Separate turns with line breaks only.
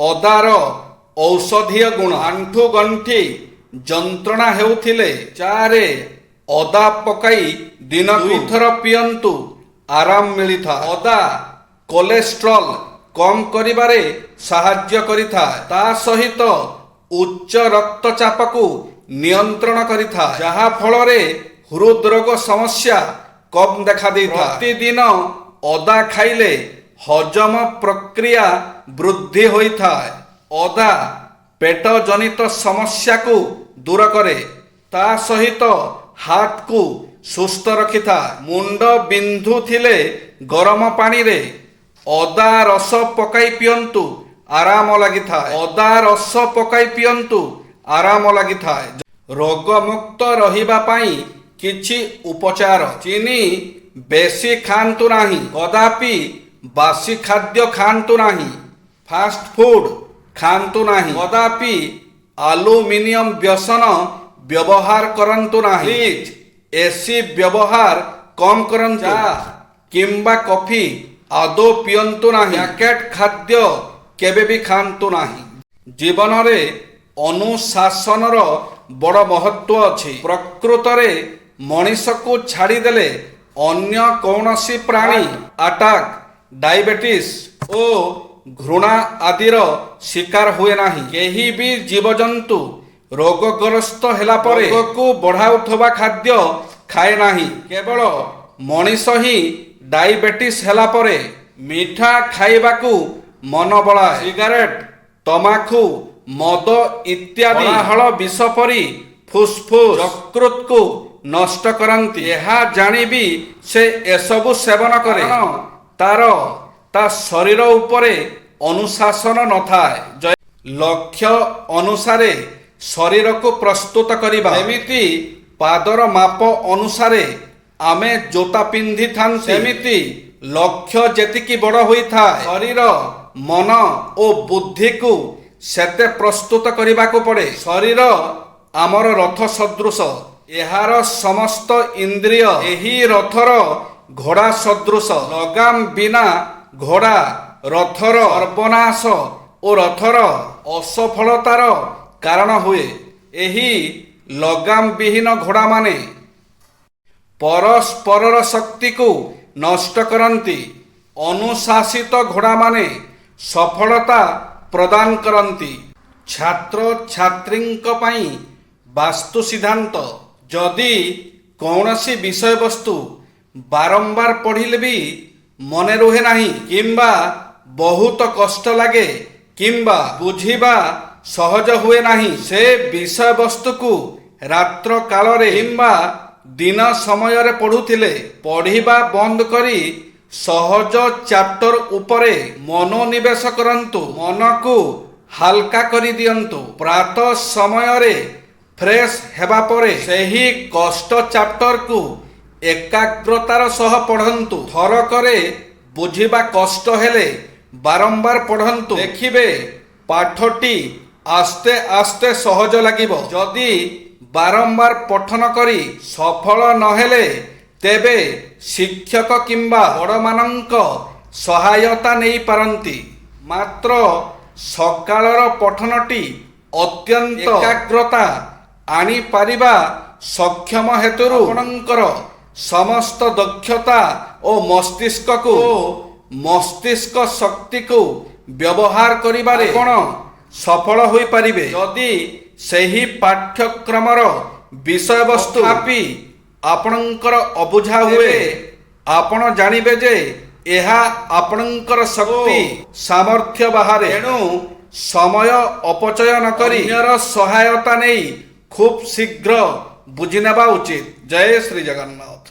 ଅଦାର ଔଷଧୀୟ ଗୁଣ। ଆଣ୍ଠୁ ଗଣ୍ଠି ଯନ୍ତ୍ରଣା ହେଉଥିଲେ ଚାରେ ଅଦା ପକାଇ ଦିନକୁ 2 ଥର ପିଅନ୍ତୁ, ଆରାମ ମିଳିଥାଏ। ଅଦା କୋଲେଷ୍ଟ୍ରଲ କମ୍ କରିବାରେ ସାହାଯ୍ୟ କରିଥାଏ। ତା ସହିତ ଉଚ୍ଚ ରକ୍ତଚାପକୁ ନିୟନ୍ତ୍ରଣ କରିଥାଏ, ଯାହା ଫଳରେ ହୃଦରୋଗ ସମସ୍ୟା କମ୍ ଦେଖା ଦେଇଥାଏ। ପ୍ରତିଦିନ ଅଦା ଖାଇଲେ ହଜମ ପ୍ରକ୍ରିୟା ବୃଦ୍ଧି ହୋଇଥାଏ। ଅଦା ପେଟ ଜନିତ ସମସ୍ୟାକୁ ଦୂର କରେ, ତା ସହିତ ହାର୍ଟକୁ ସୁସ୍ଥ ରଖିଥାଏ। ମୁଣ୍ଡ ବିନ୍ଧୁଥିଲେ ଗରମ ପାଣିରେ ଅଦା ରସ ପକାଇ ପିଅନ୍ତୁ, ଆରାମ ଲାଗିଥାଏ। ଅଦା ରସ ପକାଇ ପିଅନ୍ତୁ, ଆରାମ ଲାଗିଥାଏ। ରୋଗମୁକ୍ତ ରହିବା ପାଇଁ କିଛି ଉପଚାର। ଚିନି ବେଶୀ ଖାଆନ୍ତୁ ନାହିଁ। କଦାପି ବାସି ଖାଦ୍ୟ ଖାଆନ୍ତୁ ନାହିଁ। ଫାଷ୍ଟ ଫୁଡ୍ ଖାଆନ୍ତୁ ନାହିଁ। କଦାପି ଆଲୁମିନିୟମ ବେସନ ବ୍ୟବହାର କରନ୍ତୁ ନାହିଁ। ପ୍ଲିଜ୍ ଏସି ବ୍ୟବହାର କମ୍ କରନ୍ତୁ। ଚା କିମ୍ବା କଫି ଆଦୌ ପିଅନ୍ତୁ ନାହିଁ। ପ୍ୟାକେଟ୍ ଖାଦ୍ୟ କେବେ ବି ଖାଆନ୍ତୁ ନାହିଁ। ଜୀବନରେ ଅନୁଶାସନର ବଡ଼ ମହତ୍ଵ ଅଛି। ପ୍ରକୃତରେ ମଣିଷକୁ ଛାଡ଼ିଦେଲେ ଅନ୍ୟ କୌଣସି ପ୍ରାଣୀ ଆଟାକ୍, ଡାଇବେଟିସ୍ ଓ ଘୃଣା ଆଦିର ଶିକାର ହୁଏ ନାହିଁ। କେହି ବି ଜୀବଜନ୍ତୁ ରୋଗଗ୍ରସ୍ତ ହେଲା ପରେ ରୋଗକୁ ବଢ଼ାଉଥିବା ଖାଦ୍ୟ ଖାଏ ନାହିଁ। କେବଳ ମଣିଷ ହିଁ ଡାଇବେଟିସ୍ ହେଲା ପରେ ମିଠା ଖାଇବାକୁ ମନ ବଳାଏ। ସିଗାରେଟ୍, ତମାଖୁ, ମଦ ଇତ୍ୟାଦି ହଳ ବିଷ ପରି ଫୁସ୍ଫୁସ୍ ଯକୃତକୁ ନଷ୍ଟ କରନ୍ତି। ଏହା ଜାଣିବି ସେ ଏସବୁ ସେବନ କରେ, କାରଣ ତା ଶରୀର ଉପରେ ଅନୁଶାସନ ନଥାଏ। ଲକ୍ଷ୍ୟ ଅନୁସାରେ ଶରୀରକୁ ପ୍ରସ୍ତୁତ କରିବା, ଯେମିତି ପାଦର ମାପ ଅନୁସାରେ ଆମେ ଜୋତା ପିନ୍ଧିଥାନ୍ତି, ସେମିତି ଲକ୍ଷ୍ୟ ଯେତିକି ବଡ଼ ହୋଇଥାଏ ଶରୀର, ମନ ଓ ବୁଦ୍ଧିକୁ ସେତେ ପ୍ରସ୍ତୁତ କରିବାକୁ ପଡ଼େ। ଶରୀର ଆମର ରଥ ସଦୃଶ। ଏହାର ସମସ୍ତ ଇନ୍ଦ୍ରିୟ ଏହି ରଥର ଘୋଡ଼ା ସଦୃଶ। ଲଗାମ ବିନା ଘୋଡ଼ା ରଥର ସର୍ବନାଶ ଓ ରଥର ଅସଫଳତାର କାରଣ ହୁଏ। ଏହି ଲଗାମ ବିହୀନ ଘୋଡ଼ାମାନେ ପରସ୍ପରର ଶକ୍ତିକୁ ନଷ୍ଟ କରନ୍ତି। ଅନୁଶାସିତ ଘୋଡ଼ାମାନେ ସଫଳତା ପ୍ରଦାନ କରନ୍ତି। ଛାତ୍ରଛାତ୍ରୀଙ୍କ ପାଇଁ ବାସ୍ତୁ ସିଦ୍ଧାନ୍ତ। ଯଦି କୌଣସି ବିଷୟବସ୍ତୁ ବାରମ୍ବାର ପଢ଼ିଲେ ବି ମନେ ରୁହେ ନାହିଁ, କିମ୍ବା ବହୁତ କଷ୍ଟ ଲାଗେ, କିମ୍ବା ବୁଝିବା ସହଜ ହୁଏ ନାହିଁ, ସେ ବିଷୟବସ୍ତୁକୁ ରାତ୍ର କାଳରେ କିମ୍ବା ଦିନ ସମୟରେ ପଢ଼ୁଥିଲେ ପଢ଼ିବା ବନ୍ଦ କରି ସହଜ ଚାପ୍ଟର ଉପରେ ମନୋନିବେଶ କରନ୍ତୁ। ମନକୁ ହାଲକା କରିଦିଅନ୍ତୁ। ପ୍ରାତଃ ସମୟରେ ଫ୍ରେଶ ହେବା ପରେ ସେହି କଷ୍ଟ ଚାପ୍ଟରକୁ ଏକାଗ୍ରତାର ସହ ପଢ଼ନ୍ତୁ। ଥରକରେ ବୁଝିବା କଷ୍ଟ ହେଲେ ବାରମ୍ବାର ପଢ଼ନ୍ତୁ। ଦେଖିବେ ପାଠଟି ଆସ୍ତେ ଆସ୍ତେ ସହଜ ଲାଗିବ। ଯଦି ବାରମ୍ବାର ପଠନ କରି ସଫଳ ନହେଲେ ତେବେ ଶିକ୍ଷକ କିମ୍ବା ବଡ଼ମାନଙ୍କ ସହାୟତା ନେଇପାରନ୍ତି। ମାତ୍ର ସକାଳର ପଠନଟି ଅତ୍ୟନ୍ତ ଏକାଗ୍ରତା ଆଣିପାରିବା ସକ୍ଷମ ହେତୁରୁ ଆପଣଙ୍କର ସମସ୍ତ ଦକ୍ଷତା ଓ ମସ୍ତିଷ୍କ ଶକ୍ତିକୁ ବ୍ୟବହାର କରିବାରେ ଆପଣ ସଫଳ ହୋଇପାରିବେ। ଯଦି ସେହି ପାଠ୍ୟକ୍ରମର ବିଷୟବସ୍ତୁ ଆପଣଙ୍କର ଅବୁଝା ହୁଏ, ଆପଣ ଜାଣିବେ ଯେ ଏହା ଆପଣଙ୍କର ଶକ୍ତି ସାମର୍ଥ୍ୟ ବାହାରେ। ଏଣୁ ସମୟ ଅପଚୟ ନକରି ଅନ୍ୟର ସହାୟତା ନେଇ ଖୁବ୍ ଶୀଘ୍ର ବୁଝିନେବା ଉଚିତ। ଜୟ ଶ୍ରୀ ଜଗନ୍ନାଥ।